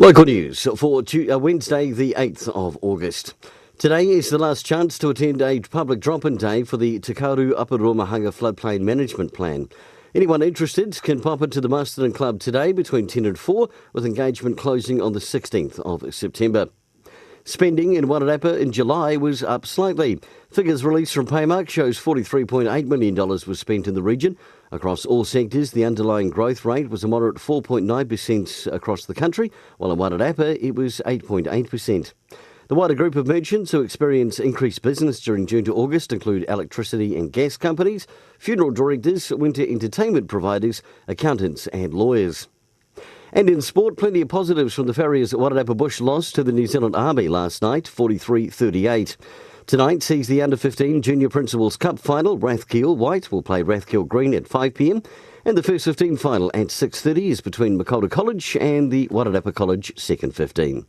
Local news for Wednesday, the 8th of August. Today is the last chance to attend a public drop-in day for the Te Kauru Upper-Romahanga Floodplain Management Plan. Anyone interested can pop into the Masterton Club today between 10 and 4, with engagement closing on the 16th of September. Spending in Wairarapa in July was up slightly. Figures released from Paymark shows $43.8 million was spent in the region. Across all sectors, the underlying growth rate was a moderate 4.9% across the country, while in Wairarapa it was 8.8%. The wider group of merchants who experience increased business during June to August include electricity and gas companies, funeral directors, winter entertainment providers, accountants and lawyers. And in sport, plenty of positives from the Farriers at Wairarapa Bush loss to the New Zealand Army last night, 43-38. Tonight sees the Under-15 Junior Principals Cup final. Rathkeel White will play Rathkeel Green at 5 p.m. And the first 15 final at 6:30 is between Makolta College and the Wairarapa College second 15.